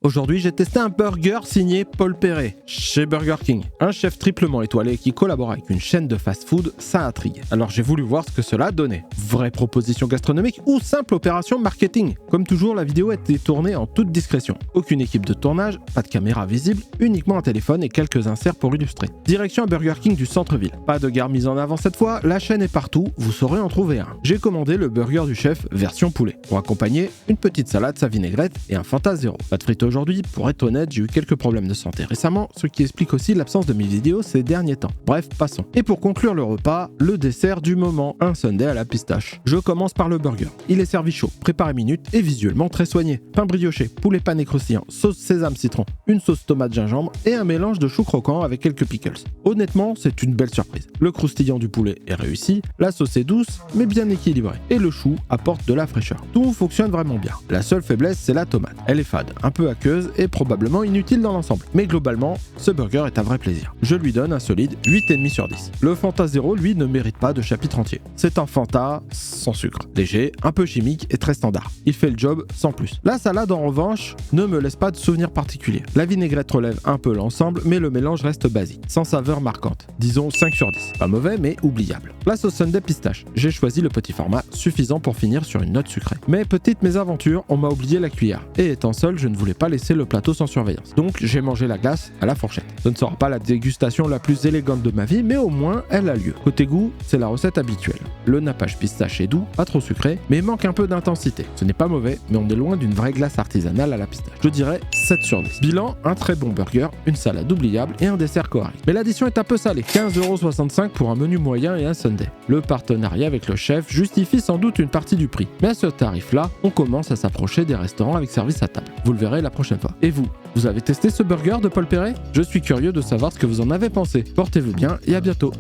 Aujourd'hui, j'ai testé un burger signé Paul Perret, chez Burger King. Un chef triplement étoilé qui collabore avec une chaîne de fast-food, ça intrigue. Alors j'ai voulu voir ce que cela donnait. Vraie proposition gastronomique ou simple opération marketing? Comme toujours, la vidéo a été tournée en toute discrétion. Aucune équipe de tournage, pas de caméra visible, uniquement un téléphone et quelques inserts pour illustrer. Direction un Burger King du centre-ville. Pas de gare mise en avant cette fois, la chaîne est partout, vous saurez en trouver un. J'ai commandé le burger du chef version poulet. Pour accompagner, une petite salade, sa vinaigrette et un Fanta Zéro. Pas de frites aujourd'hui, pour être honnête, j'ai eu quelques problèmes de santé récemment, ce qui explique aussi l'absence de mes vidéos ces derniers temps. Bref, passons. Et pour conclure le repas, le dessert du moment, un sundae à la pistache. Je commence par le burger. Il est servi chaud, préparé minute et visuellement très soigné. Pain brioché, poulet pané croustillant, sauce sésame citron, une sauce tomate gingembre et un mélange de chou croquant avec quelques pickles. Honnêtement, c'est une belle surprise. Le croustillant du poulet est réussi, la sauce est douce mais bien équilibrée et le chou apporte de la fraîcheur. Tout fonctionne vraiment bien. La seule faiblesse, c'est la tomate. Elle est fade, un peu aqueuse et probablement inutile dans l'ensemble. Mais globalement, ce burger est un vrai plaisir. Je lui donne un solide 8,5 sur 10. Le Fanta Zéro, lui, ne mérite pas de chapitre entier. C'est un Fanta sans sucre. Léger, un peu chimique et très standard. Il fait le job sans plus. La salade, en revanche, ne me laisse pas de souvenirs particuliers. La vinaigrette relève un peu l'ensemble, mais le mélange reste basique, sans saveur marquante. Disons 5 sur 10. Pas mauvais, mais oubliable. Place au sundae pistache. J'ai choisi le petit format, suffisant pour finir sur une note sucrée. Mais petite mésaventure, on m'a oublié la cuillère. Et étant seul, je ne voulais pas laisser le plateau sans surveillance. Donc j'ai mangé la glace à la fourchette. Ce ne sera pas la dégustation la plus élégante de ma vie, mais au moins elle a lieu. Côté goût, c'est la recette habituelle. Le nappage pistache est doux, pas trop sucré, mais manque un peu d'intensité. Ce n'est pas mauvais, mais on est loin d'une vraie glace artisanale à la pistache. Je dirais 7 sur 10. Bilan, un très bon burger, une salade oubliable et un dessert correct. Mais l'addition est un peu salée. 15,65€ pour un menu moyen et un sundae. Le partenariat avec le chef justifie sans doute une partie du prix. Mais à ce tarif-là, on commence à s'approcher des restaurants avec service à table. Vous le verrez la prochaine fois. Et vous avez testé ce burger de Paul Perret? Je suis curieux de savoir ce que vous en avez pensé. Portez-vous bien et à bientôt.